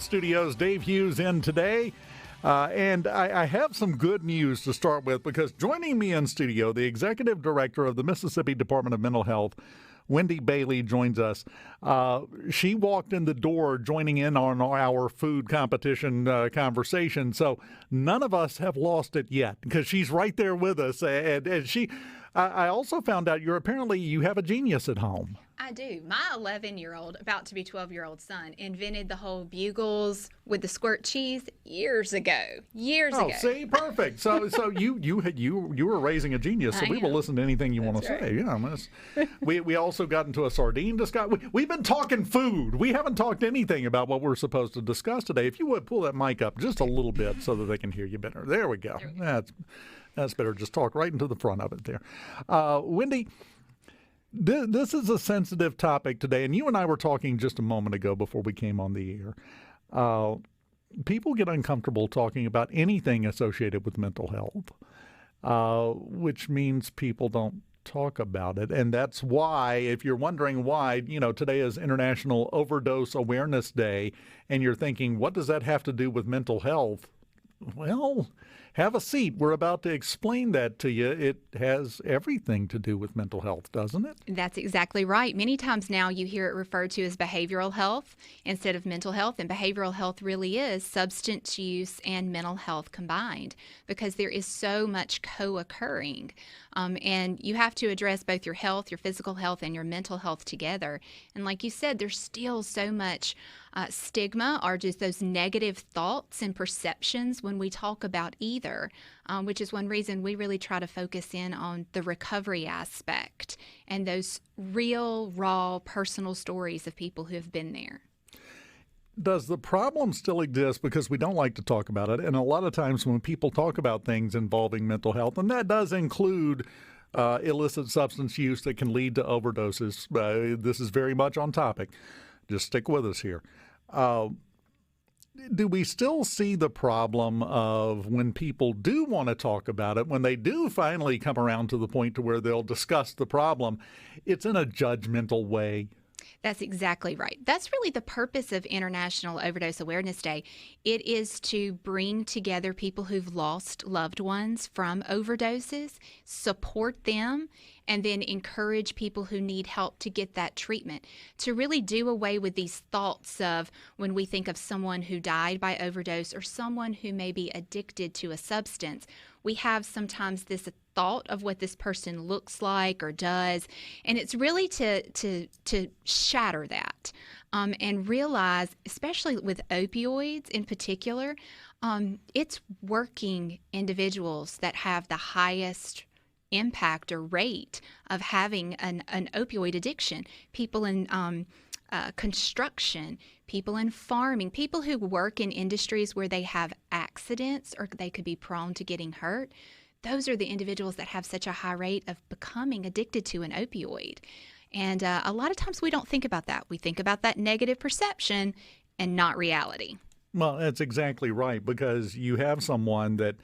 Studios, Dave Hughes in today. And I have some good news to start with, because joining me in studio, the executive director of the Mississippi Department of Mental Health, Wendy Bailey, joins us. She walked in the door joining in on our food competition conversation. So none of us have lost it yet, because she's right there with us. And I also found out you have a genius at home. I do. My 11-year-old, about to be 12-year-old son invented the whole bugles with the squirt cheese years ago. Oh, see, perfect. So you were raising a genius, so we will listen to anything you want to say. Yeah, we also got into a sardine discussion. We've been talking food. We haven't talked anything about what we're supposed to discuss today. If you would pull that mic up just a little bit so that they can hear you better. There we go. That's better. Just talk right into the front of it there. Wendy, this is a sensitive topic today, and you and I were talking just a moment ago before we came on the air. People get uncomfortable talking about anything associated with mental health, which means people don't talk about it. And that's why, if you're wondering why, today is International Overdose Awareness Day, and you're thinking, what does that have to do with mental health? Well, have a seat. We're about to explain that to you. It has everything to do with mental health, doesn't it? That's exactly right. Many times now you hear it referred to as behavioral health instead of mental health, and behavioral health really is substance use and mental health combined, because there is so much co-occurring. And you have to address both your health, your physical health, and your mental health together. And like you said, there's still so much stigma, or just those negative thoughts and perceptions when we talk about either, which is one reason we really try to focus in on the recovery aspect and those real, raw, personal stories of people who have been there. Does the problem still exist because we don't like to talk about it? And a lot of times when people talk about things involving mental health, and that does include illicit substance use that can lead to overdoses, this is very much on topic. Just stick with us here. Do we still see the problem of when people do want to talk about it, when they do finally come around to the point to where they'll discuss the problem, it's in a judgmental way? That's exactly right. That's really the purpose of International Overdose Awareness Day. It is to bring together people who've lost loved ones from overdoses, support them, and then encourage people who need help to get that treatment, to really do away with these thoughts of when we think of someone who died by overdose or someone who may be addicted to a substance. We have sometimes this thought of what this person looks like or does, and it's really to shatter that and realize, especially with opioids in particular, it's working individuals that have the highest impact or rate of having an opioid addiction. People in construction, people in farming, people who work in industries where they have accidents or they could be prone to getting hurt. Those are the individuals that have such a high rate of becoming addicted to an opioid. And a lot of times we don't think about that. We think about that negative perception and not reality. Well, that's exactly right, because you have someone that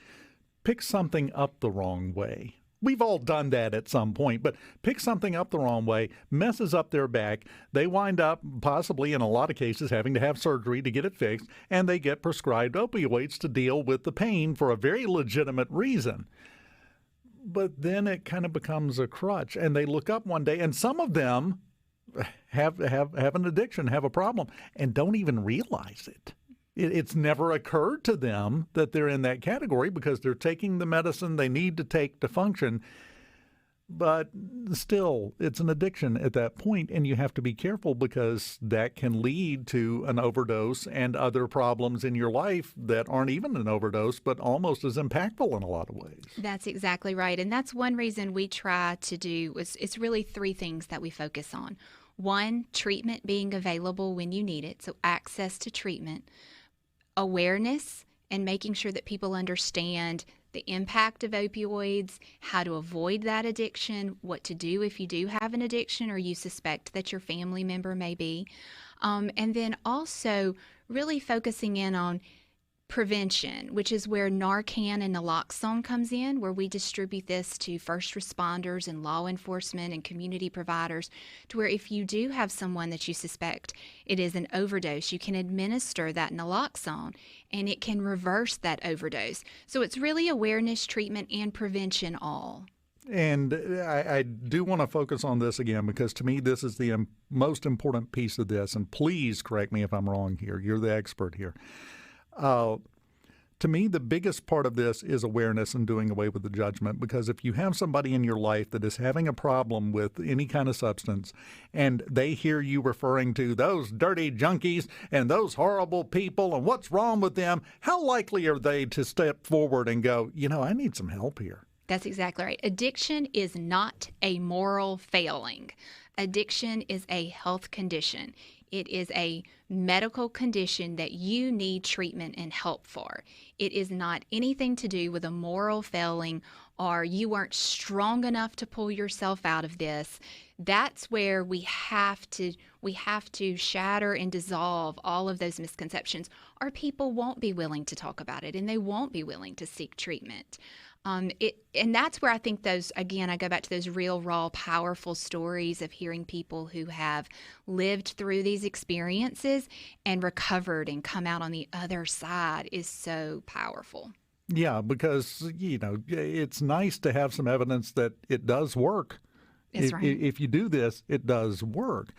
picks something up the wrong way. We've all done that at some point, but pick something up the wrong way, messes up their back. They wind up possibly, in a lot of cases, having to have surgery to get it fixed, and they get prescribed opioids to deal with the pain for a very legitimate reason. But then it kind of becomes a crutch, and they look up one day, and some of them have an addiction, have a problem, and don't even realize it. It's never occurred to them that they're in that category because they're taking the medicine they need to take to function. But still, it's an addiction at that point, and you have to be careful because that can lead to an overdose and other problems in your life that aren't even an overdose, but almost as impactful in a lot of ways. That's exactly right. And that's one reason we try to do it's really three things that we focus on. One, treatment being available when you need it, so access to treatment. Awareness and making sure that people understand the impact of opioids, how to avoid that addiction, what to do if you do have an addiction or you suspect that your family member may be. And then also really focusing in on prevention, which is where Narcan and naloxone comes in, where we distribute this to first responders and law enforcement and community providers, to where if you do have someone that you suspect it is an overdose, you can administer that naloxone and it can reverse that overdose. So it's really awareness, treatment, and prevention all. And I do want to focus on this again, because to me this is the most important piece of this, and please correct me if I'm wrong here. You're the expert here. To me, the biggest part of this is awareness and doing away with the judgment, because if you have somebody in your life that is having a problem with any kind of substance and they hear you referring to those dirty junkies and those horrible people and what's wrong with them, how likely are they to step forward and go, I need some help here? That's exactly right. Addiction is not a moral failing. Addiction is a health condition. It is a medical condition that you need treatment and help for. It is not anything to do with a moral failing or you weren't strong enough to pull yourself out of this. That's where we have to shatter and dissolve all of those misconceptions, or people won't be willing to talk about it and they won't be willing to seek treatment. And that's where I think those, again, I go back to those real, raw, powerful stories of hearing people who have lived through these experiences and recovered and come out on the other side is so powerful. Yeah, because, it's nice to have some evidence that it does work. That's right. If you do this, it does work.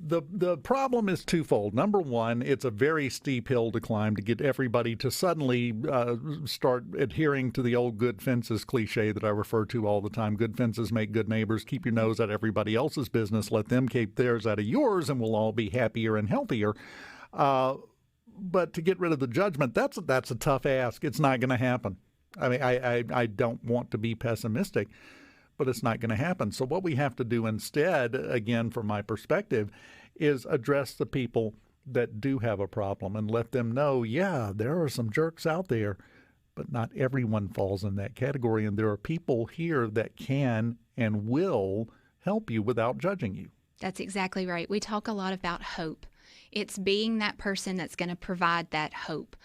The problem is twofold. Number one, it's a very steep hill to climb to get everybody to suddenly start adhering to the old good fences cliche that I refer to all the time. Good fences make good neighbors. Keep your nose out of everybody else's business. Let them keep theirs out of yours, and we'll all be happier and healthier. But to get rid of the judgment, that's a tough ask. It's not going to happen. I mean, I don't want to be pessimistic, but it's not going to happen. So what we have to do instead, again, from my perspective, is address the people that do have a problem and let them know, yeah, there are some jerks out there, but not everyone falls in that category. And there are people here that can and will help you without judging you. That's exactly right. We talk a lot about hope. It's being that person that's going to provide that hope.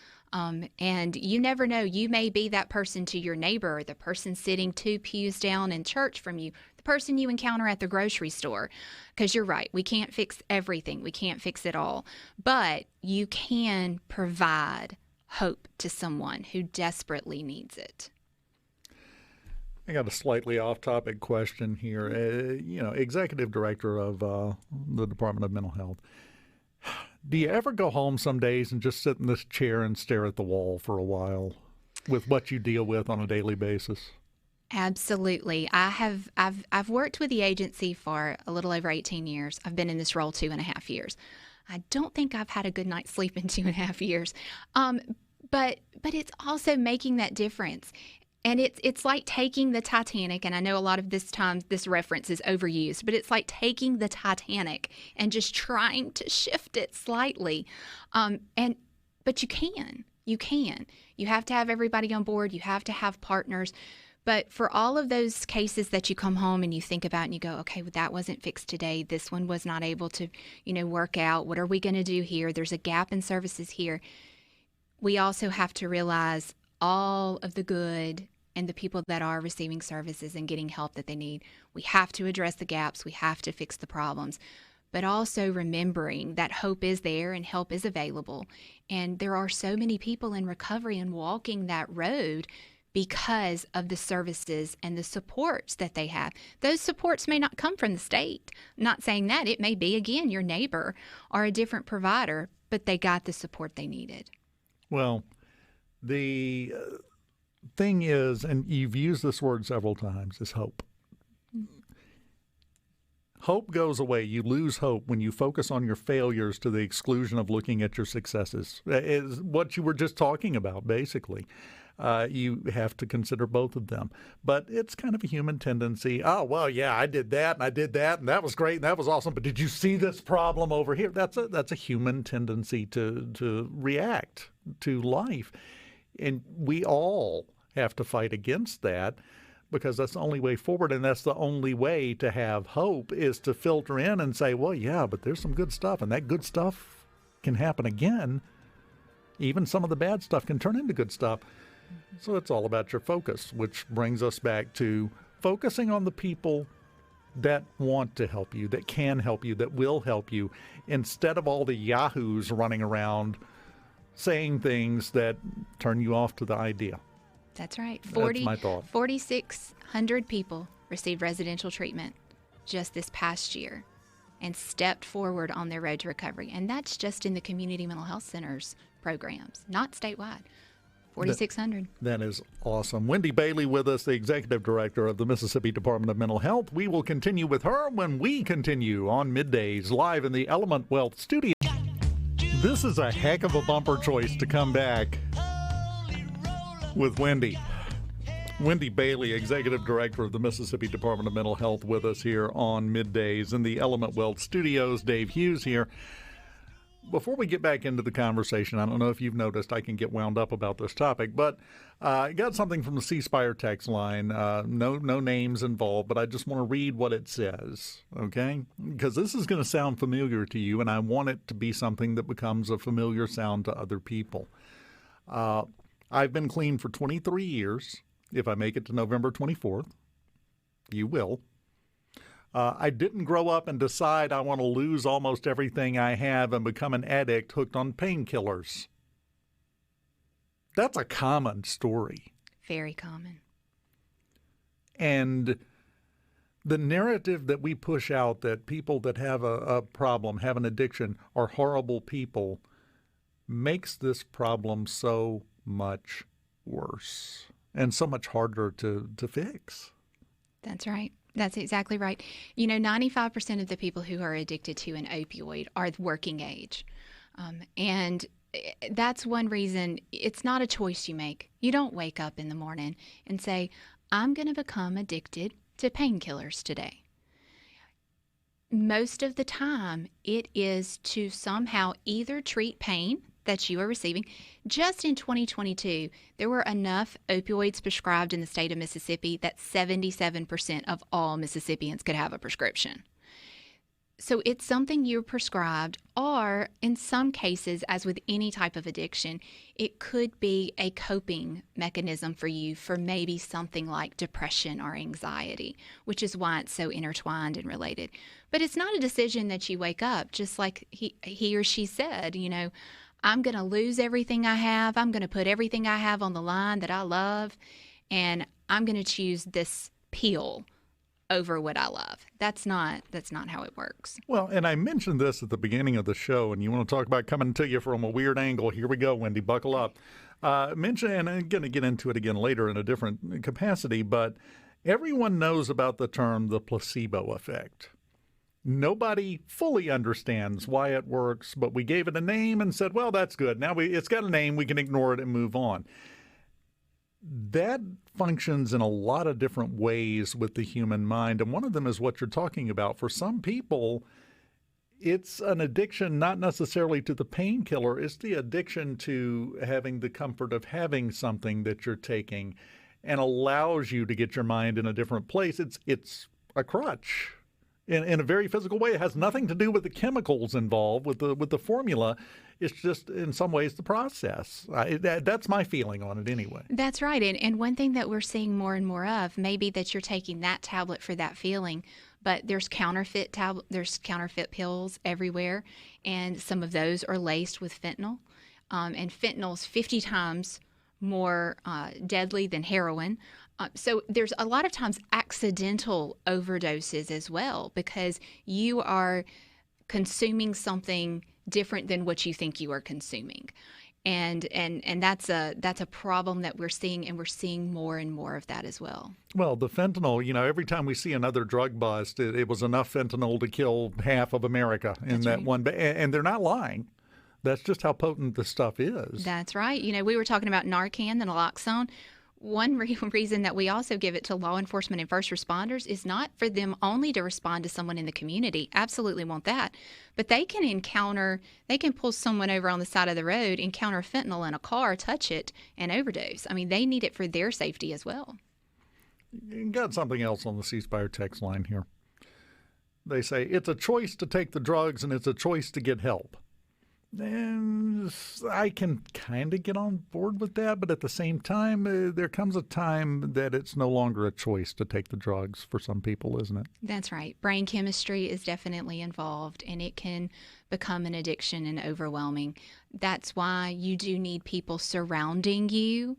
And you never know, you may be that person to your neighbor, the person sitting 2 pews down in church from you, the person you encounter at the grocery store. Because you're right, we can't fix everything. We can't fix it all. But you can provide hope to someone who desperately needs it. I got a slightly off-topic question here. Executive Director of the Department of Mental Health. Do you ever go home some days and just sit in this chair and stare at the wall for a while with what you deal with on a daily basis? Absolutely. I've worked with the agency for a little over 18 years. I've been in this role 2.5 years. I don't think I've had a good night's sleep in 2.5 years. But it's also making that difference. And it's like taking the Titanic, and I know a lot of this reference is overused, but it's like taking the Titanic and just trying to shift it slightly. But you can. You have to have everybody on board. You have to have partners. But for all of those cases that you come home and you think about and you go, okay, well, that wasn't fixed today. This one was not able to, work out. What are we going to do here? There's a gap in services here. We also have to realize all of the good and the people that are receiving services and getting help that they need. We have to address the gaps. We have to fix the problems. But also remembering that hope is there and help is available. And there are so many people in recovery and walking that road because of the services and the supports that they have. Those supports may not come from the state. I'm not saying that. It may be, again, your neighbor or a different provider, but they got the support they needed. Well, the thing is, and you've used this word several times, is hope. Hope goes away. You lose hope when you focus on your failures to the exclusion of looking at your successes. Is what you were just talking about, basically. You have to consider both of them. But it's kind of a human tendency. Oh, well, yeah, I did that, and I did that, and that was great, and that was awesome. But did you see this problem over here? That's a human tendency to react to life. And we all have to fight against that, because that's the only way forward, and that's the only way to have hope is to filter in and say, well, yeah, but there's some good stuff, and that good stuff can happen again. even some of the bad stuff can turn into good stuff. So it's all about your focus, which brings us back to focusing on the people that want to help you, that can help you, that will help you, instead of all the yahoos running around saying things that turn you off to the idea. That's right. That's my thought. 4,600 people received residential treatment just this past year and stepped forward on their road to recovery. And that's just in the community mental health centers programs, not statewide. 4,600. That is awesome. Wendy Bailey with us, the Executive Director of the Mississippi Department of Mental Health. We will continue with her when we continue on Middays live in the Element Wealth Studio. This is a heck of a bumper choice to come back with Wendy. Wendy Bailey, Executive Director of the Mississippi Department of Mental Health, with us here on Middays in the Element Wealth Studios. Dave Hughes here. Before we get back into the conversation, I don't know if you've noticed I can get wound up about this topic, but I got something from the C Spire text line. No names involved, but I just want to read what it says, okay? Because this is going to sound familiar to you, and I want it to be something that becomes a familiar sound to other people. I've been clean for 23 years. If I make it to November 24th, you will. I didn't grow up and decide I want to lose almost everything I have and become an addict hooked on painkillers. That's a common story. Very common. And the narrative that we push out that people that have a problem, have an addiction, are horrible people makes this problem so much worse and so much harder to fix. That's right. That's exactly right. 95% of the people who are addicted to an opioid are working age. And that's one reason it's not a choice you make. You don't wake up in the morning and say, I'm going to become addicted to painkillers today. Most of the time, it is to somehow either treat pain that you are receiving. Just in 2022, there were enough opioids prescribed in the state of Mississippi that 77% of all Mississippians could have a prescription. So it's something you're prescribed, or in some cases, as with any type of addiction, it could be a coping mechanism for you for maybe something like depression or anxiety, which is why it's so intertwined and related. But it's not a decision that you wake up, just like he or she said, I'm going to lose everything I have. I'm going to put everything I have on the line that I love, and I'm going to choose this pill over what I love. That's not how it works. Well, and I mentioned this at the beginning of the show, and you want to talk about coming to you from a weird angle. Here we go, Wendy, buckle up. And I'm going to get into it again later in a different capacity, but everyone knows about the term the placebo effect. Nobody fully understands why it works, but we gave it a name and said, well, that's good. Now it's got a name, we can ignore it and move on. That functions in a lot of different ways with the human mind, and one of them is what you're talking about. For some people, it's an addiction not necessarily to the painkiller. It's the addiction to having the comfort of having something that you're taking and allows you to get your mind in a different place. It's a crutch. In a very physical way. It has nothing to do with the chemicals involved, with the formula. It's just, in some ways, the process. That's my feeling on it anyway. That's right. And one thing that we're seeing more and more of, maybe that you're taking that tablet for that feeling, but there's counterfeit pills everywhere, and some of those are laced with fentanyl. And fentanyl's 50 times more deadly than heroin. So there's a lot of times accidental overdoses as well, because you are consuming something different than what you think you are consuming. And that's a problem that we're seeing, and we're seeing more and more of that as well. Well, the fentanyl, every time we see another drug bust, it was enough fentanyl to kill half of America in That's that right. one. And they're not lying. That's just how potent this stuff is. That's right. We were talking about Narcan and naloxone. One reason that we also give it to law enforcement and first responders is not for them only to respond to someone in the community. Absolutely want that. But they can pull someone over on the side of the road, encounter fentanyl in a car, touch it, and overdose. I mean, they need it for their safety as well. You got something else on the C Spire text line here. They say, it's a choice to take the drugs and it's a choice to get help. And I can kind of get on board with that, but at the same time, there comes a time that it's no longer a choice to take the drugs for some people, isn't it? That's right. Brain chemistry is definitely involved, and it can become an addiction and overwhelming. That's why you do need people surrounding you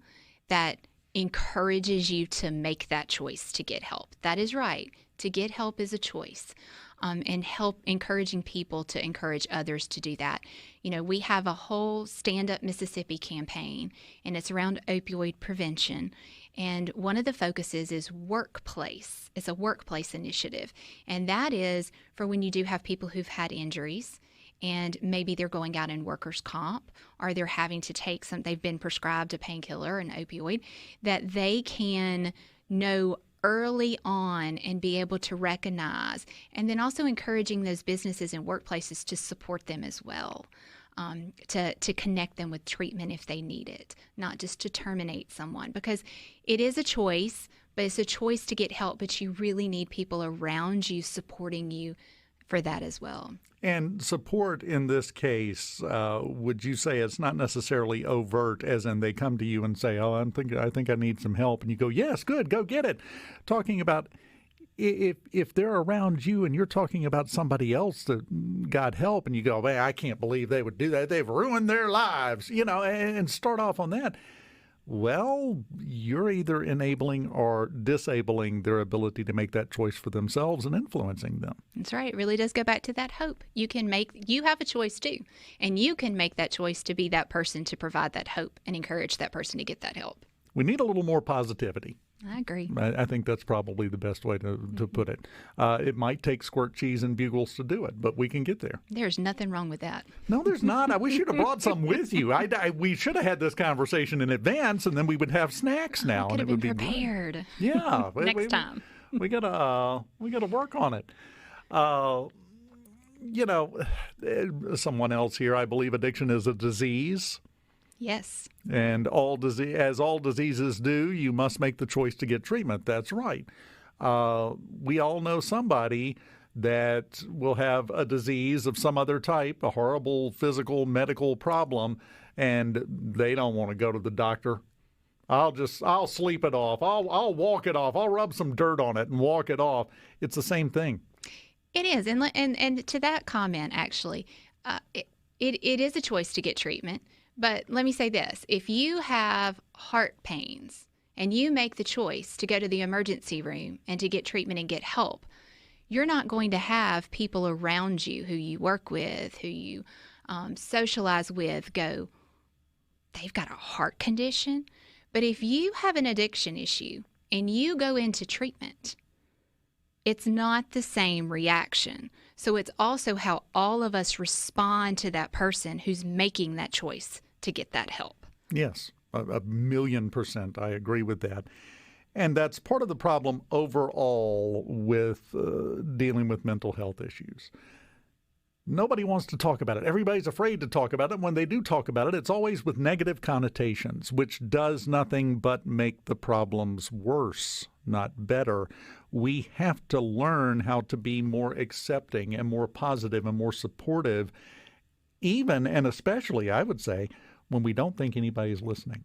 that encourages you to make that choice to get help. That is right. To get help is a choice. And help encouraging people to encourage others to do that. You know, we have a whole Stand Up Mississippi campaign, and it's around opioid prevention. And one of the focuses is workplace. It's a workplace initiative. And that is for when you do have people who've had injuries, and maybe they're going out in workers' comp, or they're having to take they've been prescribed a painkiller, an opioid, that they can know early on and be able to recognize, and then also encouraging those businesses and workplaces to support them as well, to connect them with treatment if they need it, not just to terminate someone, because it is a choice, but it's a choice to get help, but you really need people around you supporting you for that as well. And support in this case, would you say it's not necessarily overt, as in they come to you and say, "Oh, I think I need some help," and you go, "Yes, good, go get it." Talking about if they're around you and you're talking about somebody else that got help, and you go, "Hey, I can't believe they would do that. They've ruined their lives," and start off on that. Well, you're either enabling or disabling their ability to make that choice for themselves and influencing them. That's right. It really does go back to that hope. You have a choice too, and you can make that choice to be that person to provide that hope and encourage that person to get that help. We need a little more positivity. I agree. I think that's probably the best way to put it. It might take squirt cheese and bugles to do it, but we can get there. There's nothing wrong with that. No, there's not. I wish you'd have brought some with you. We should have had this conversation in advance, and then we would have snacks now. Could have been prepared. Yeah. Next time. We gotta work on it. Someone else here, I believe addiction is a disease. Yes. And as all diseases do, you must make the choice to get treatment. That's right. We all know somebody that will have a disease of some other type, a horrible physical, medical problem, and they don't want to go to the doctor. I'll sleep it off. I'll walk it off. I'll rub some dirt on it and walk it off. It's the same thing. It is. And to that comment, actually, it is a choice to get treatment. But let me say this. If you have heart pains and you make the choice to go to the emergency room and to get treatment and get help, you're not going to have people around you who you work with, who you socialize with go, they've got a heart condition. But if you have an addiction issue and you go into treatment, it's not the same reaction. So it's also how all of us respond to that person who's making that choice to get that help. Yes, 1,000,000%. I agree with that. And that's part of the problem overall with dealing with mental health issues. Nobody wants to talk about it. Everybody's afraid to talk about it. When they do talk about it, it's always with negative connotations, which does nothing but make the problems worse, not better. We have to learn how to be more accepting and more positive and more supportive, even and especially, I would say, when we don't think anybody's listening.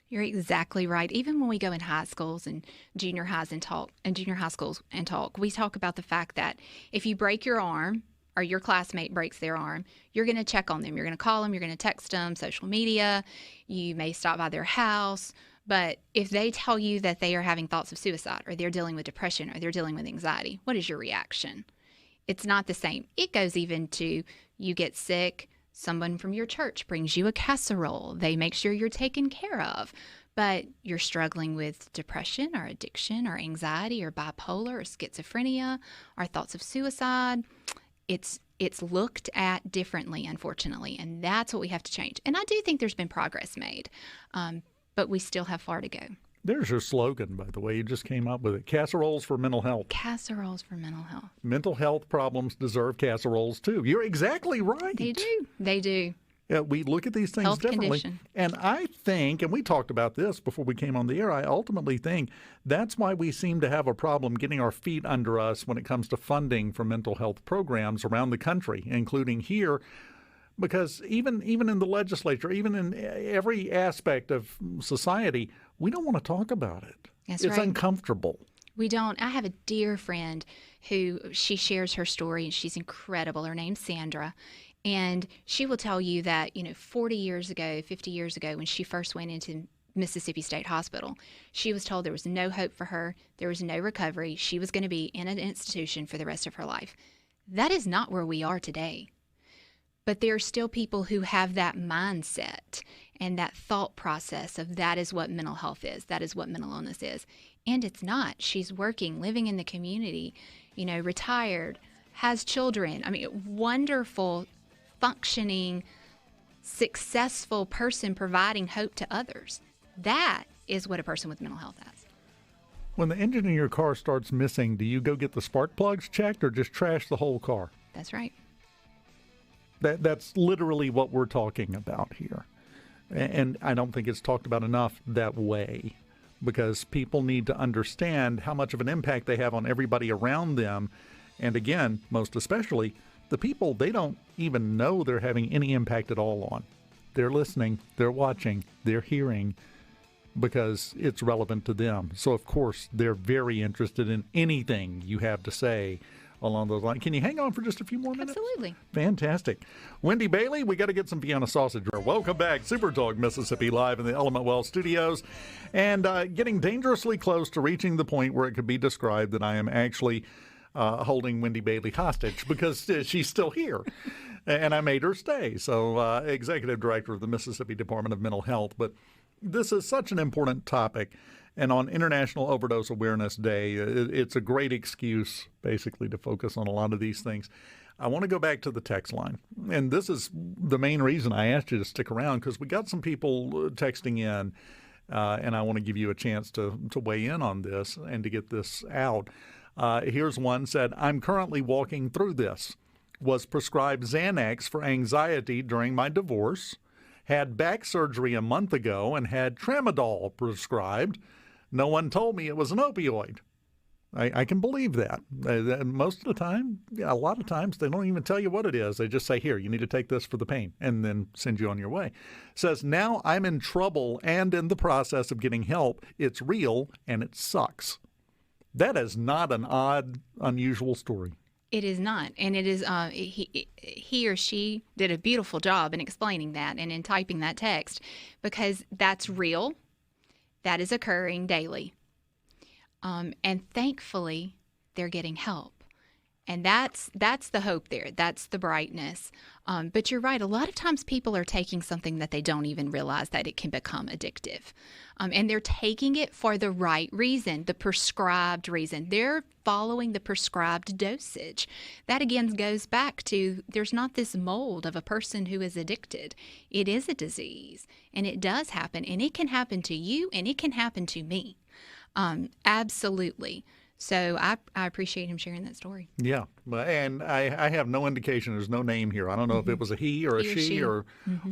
You're exactly right. Even when we go in high schools and junior high schools and talk, we talk about the fact that if you break your arm or your classmate breaks their arm, you're going to check on them. You're going to call them. You're going to text them, social media. You may stop by their house. But if they tell you that they are having thoughts of suicide or they're dealing with depression or they're dealing with anxiety, what is your reaction? It's not the same. It goes even to you get sick, someone from your church brings you a casserole. They make sure you're taken care of. But you're struggling with depression or addiction or anxiety or bipolar or schizophrenia or thoughts of suicide. It's looked at differently, unfortunately, and that's what we have to change. And I do think there's been progress made, but we still have far to go. There's your slogan, by the way. You just came up with it. Casseroles for mental health. Casseroles for mental health. Mental health problems deserve casseroles, too. You're exactly right. They do. They do. Yeah, we look at these things Health differently. Condition. And I think, and we talked about this before we came on the air, I ultimately think that's why we seem to have a problem getting our feet under us when it comes to funding for mental health programs around the country, including here. Because even in the legislature, even in every aspect of society, we don't want to talk about it. That's it's right. uncomfortable. We don't. I have a dear friend who she shares her story, and she's incredible. Her name's Sandra. And she will tell you that, 40 years ago, 50 years ago, when she first went into Mississippi State Hospital, she was told there was no hope for her. There was no recovery. She was going to be in an institution for the rest of her life. That is not where we are today. But there are still people who have that mindset and that thought process of that is what mental health is. That is what mental illness is. And it's not. She's working, living in the community, retired, has children. I mean, wonderful, functioning, successful person providing hope to others. That is what a person with mental health has. When the engine in your car starts missing, do you go get the spark plugs checked or just trash the whole car? That's right. That's literally what we're talking about here. And I don't think it's talked about enough that way, because people need to understand how much of an impact they have on everybody around them. And again, most especially, the people they don't even know they're having any impact at all on. They're listening, they're watching, they're hearing, because it's relevant to them. So, of course, they're very interested in anything you have to say along those lines. Can you hang on for just a few more minutes? Absolutely. Fantastic. Wendy Bailey, we got to get some Vienna sausage. Welcome back. SuperTalk Mississippi live in the Element Well studios, and getting dangerously close to reaching the point where it could be described that I am actually holding Wendy Bailey hostage, because she's still here. And I made her stay. So, Executive Director of the Mississippi Department of Mental Health. But this is such an important topic. And on International Overdose Awareness Day, it's a great excuse, basically, to focus on a lot of these things. I want to go back to the text line. And this is the main reason I asked you to stick around, because we got some people texting in, and I want to give you a chance to weigh in on this and to get this out. Here's one said, I'm currently walking through this. Was prescribed Xanax for anxiety during my divorce. Had back surgery a month ago and had tramadol prescribed. No one told me it was an opioid. I can believe that. Most of the time, a lot of times, they don't even tell you what it is. They just say, here, you need to take this for the pain, and then send you on your way. Says, now I'm in trouble and in the process of getting help. It's real, and it sucks. That is not an odd, unusual story. It is not. And it is, he or she did a beautiful job in explaining that and in typing that text, because that's real. That is occurring daily. And thankfully, they're getting help. And that's the hope there. That's the brightness. But you're right. A lot of times people are taking something that they don't even realize that it can become addictive. And they're taking it for the right reason, the prescribed reason. They're following the prescribed dosage. That again goes back to there's not this mold of a person who is addicted. It is a disease, and it does happen. And it can happen to you, and it can happen to me. Absolutely. So I appreciate him sharing that story. Yeah. And I have no indication. There's no name here. I don't know if it was a he or a she or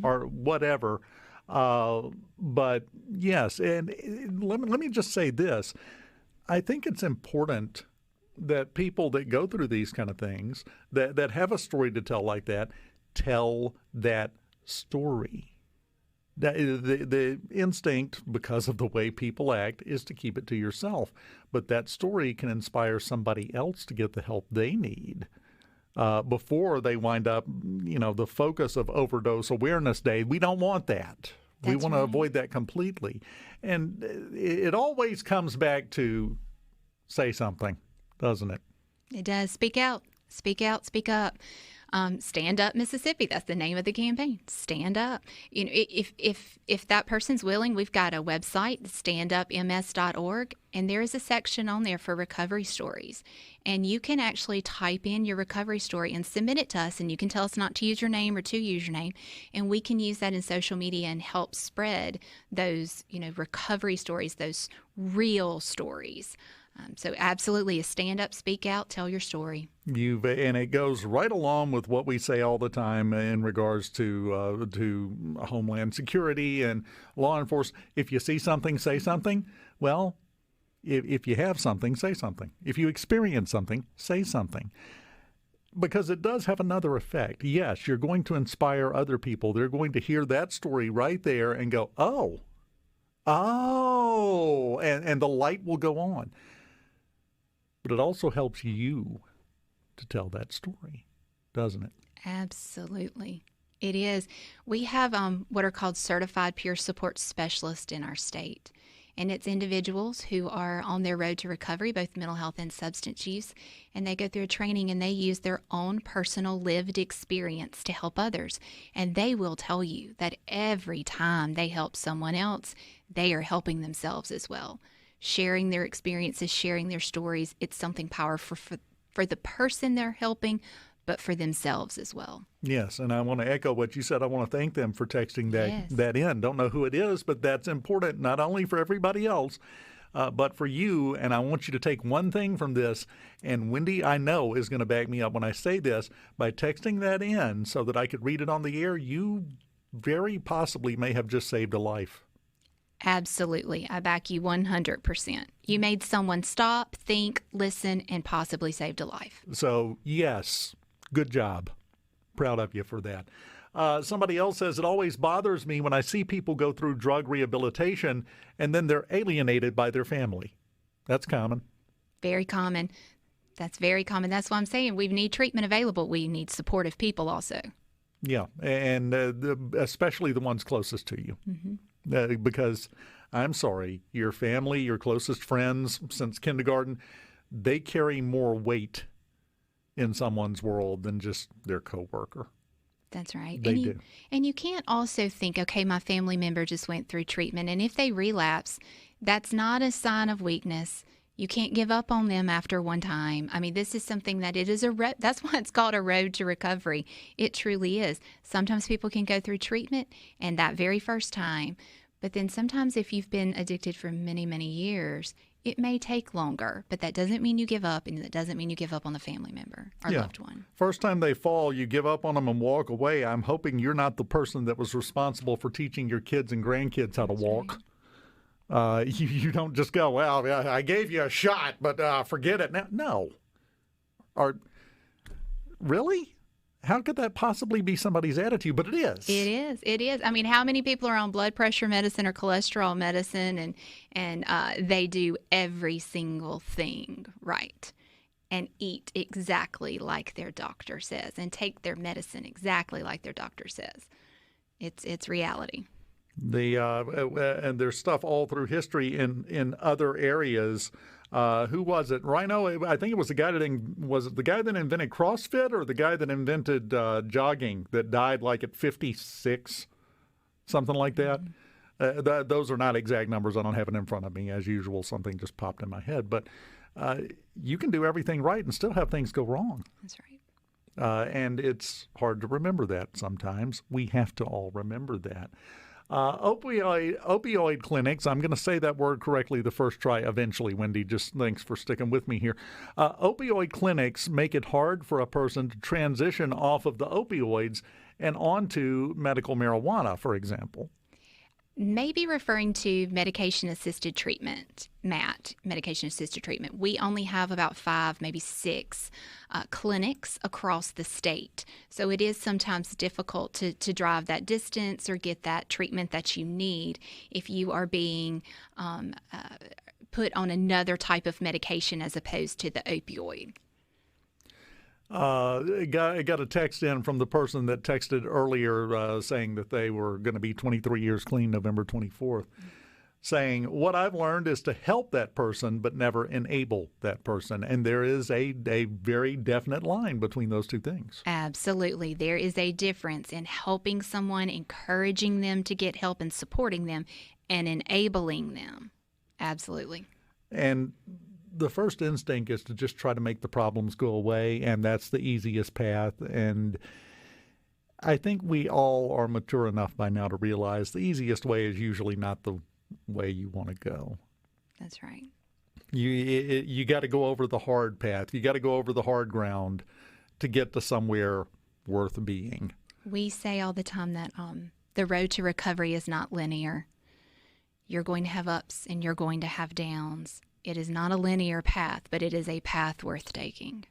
whatever. But yes. And let me just say this. I think it's important that people that go through these kind of things, that have a story to tell like that, tell that story. The instinct, because of the way people act, is to keep it to yourself. But that story can inspire somebody else to get the help they need before they wind up, the focus of Overdose Awareness Day. We don't want that. We want to avoid that completely. And it always comes back to say something, doesn't it? It does. Speak out. Speak out. Speak up. Stand Up Mississippi. That's the name of the campaign. Stand up. If that person's willing, we've got a website, standupms.org, and there is a section on there for recovery stories. And you can actually type in your recovery story and submit it to us, and you can tell us not to use your name or to use your name, and we can use that in social media and help spread those, recovery stories, those real stories. So absolutely, stand up, speak out, tell your story. And it goes right along with what we say all the time in regards to Homeland Security and law enforcement. If you see something, say something. Well, if you have something, say something. If you experience something, say something. because it does have another effect. Yes, you're going to inspire other people. They're going to hear that story right there and go, oh, and the light will go on. But it also helps you to tell that story, doesn't it? Absolutely. It is. We have what are called certified peer support specialists in our state. And it's individuals who are on their road to recovery, both mental health and substance use. And they go through a training and they use their own personal lived experience to help others. And they will tell you that every time they help someone else, they are helping themselves as well. Sharing their experiences, sharing their stories, it's something powerful for the person they're helping, but for themselves as well. Yes, and I want to echo what you said. I want to thank them for texting that in. Don't know who it is, but that's important, not only for everybody else, but for you. And I want you to take one thing from this, and Wendy, I know, is going to back me up when I say this. By texting that in so that I could read it on the air, you very possibly may have just saved a life. Absolutely. I back you 100%. You made someone stop, think, listen, and possibly saved a life. So, yes. Good job. Proud of you for that. Somebody else says, it always bothers me when I see people go through drug rehabilitation and then they're alienated by their family. That's common. Very common. That's very common. That's why I'm saying we need treatment available. We need supportive people also. Yeah, and especially the ones closest to you. Because, I'm sorry, your family, your closest friends since kindergarten, they carry more weight in someone's world than just their coworker. That's right. They do. And you can't also think, okay, my family member just went through treatment, and if they relapse, that's not a sign of weakness. You can't give up on them after one time. I mean, this is something that it is that's why it's called a road to recovery. It truly is. Sometimes people can go through treatment and that very first time, but then sometimes if you've been addicted for many, many years, it may take longer, but that doesn't mean you give up, and that doesn't mean you give up on the family member or loved one. First time they fall, you give up on them and walk away. I'm hoping you're not the person that was responsible for teaching your kids and grandkids how to walk. Right. You don't just go, well, I gave you a shot, but forget it now. No. Really? How could that possibly be somebody's attitude? But it is. It is. It is. I mean, how many people are on blood pressure medicine or cholesterol medicine, and they do every single thing right and eat exactly like their doctor says and take their medicine exactly like their doctor says. It's reality. And there's stuff all through history in other areas. Who was it? Rhino? I think it was the guy that invented CrossFit, or the guy that invented jogging that died like at 56, something like that. Those are not exact numbers. I don't have it in front of me as usual. Something just popped in my head. But you can do everything right and still have things go wrong. That's right. And it's hard to remember that sometimes. We have to all remember that. Opioid clinics, I'm going to say that word correctly the first try eventually, Wendy, just thanks for sticking with me here. Opioid clinics make it hard for a person to transition off of the opioids and onto medical marijuana, for example. Maybe referring to medication-assisted treatment, MAT, medication-assisted treatment. We only have about 5, maybe 6 clinics across the state. So it is sometimes difficult to drive that distance or get that treatment that you need if you are being put on another type of medication as opposed to the opioid. Got a text in from the person that texted earlier saying that they were going to be 23 years clean November 24th, saying, what I've learned is to help that person but never enable that person. And there is a very definite line between those two things. Absolutely. There is a difference in helping someone, encouraging them to get help and supporting them, and enabling them. Absolutely. And the first instinct is to just try to make the problems go away, and that's the easiest path. And I think we all are mature enough by now to realize the easiest way is usually not the way you want to go. That's right. You got to go over the hard path. You got to go over the hard ground to get to somewhere worth being. We say all the time that the road to recovery is not linear. You're going to have ups and you're going to have downs. It is not a linear path, but it is a path worth taking.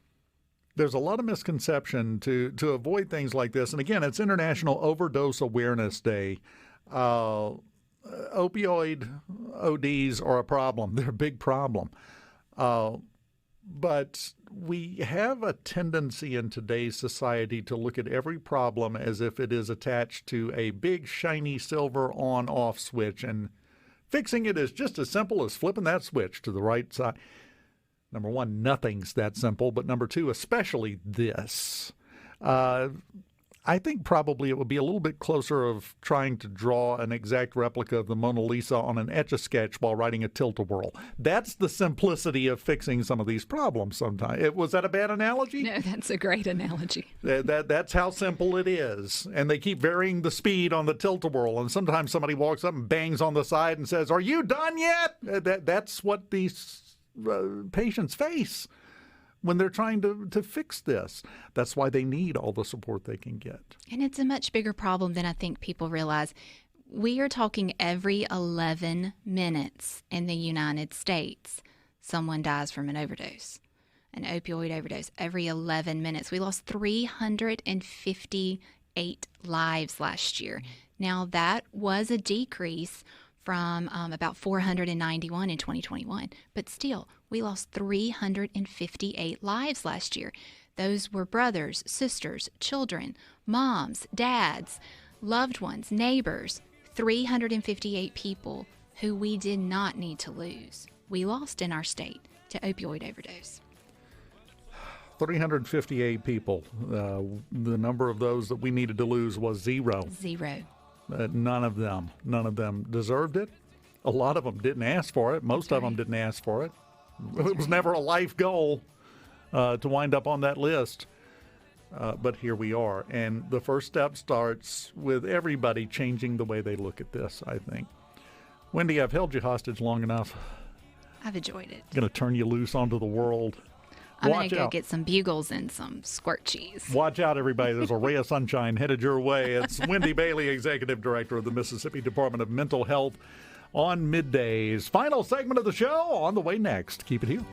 there's a lot of misconception to avoid things like this. And again, it's International Overdose Awareness Day. Opioid ODs are a problem. They're a big problem. But we have a tendency in today's society to look at every problem as if it is attached to a big, shiny, silver on-off switch, and fixing it is just as simple as flipping that switch to the right side. Number one, nothing's that simple. But number two, especially this. I think probably it would be a little bit closer of trying to draw an exact replica of the Mona Lisa on an Etch-a-Sketch while writing a tilt-a-whirl. That's the simplicity of fixing some of these problems sometimes. Was that a bad analogy? No, that's a great analogy. That's how simple it is. And they keep varying the speed on the tilt-a-whirl. And sometimes somebody walks up and bangs on the side and says, "Are you done yet?" That's what these patients face when they're trying to fix this. That's why they need all the support they can get. And it's a much bigger problem than I think people realize. We are talking every 11 minutes in the United States, someone dies from an overdose, an opioid overdose. Every 11 minutes. We lost 358 lives last year. Now, that was a decrease from about 491 in 2021. But still, we lost 358 lives last year. Those were brothers, sisters, children, moms, dads, loved ones, neighbors, 358 people who we did not need to lose. We lost in our state to opioid overdose. 358 people. The number of those that we needed to lose was zero. Zero. None of them deserved it. A lot of them didn't ask for it. Most of them didn't ask for it. It was never a life goal to wind up on that list. But here we are. And the first step starts with everybody changing the way they look at this, I think. Wendy, I've held you hostage long enough. I've enjoyed it. I'm going to turn you loose onto the world. I'm going to go get some bugles and some squirt cheese. Watch out, everybody. There's a ray of sunshine headed your way. It's Wendy Bailey, Executive Director of the Mississippi Department of Mental Health, on Middays. Final segment of the show on the way next. Keep it here.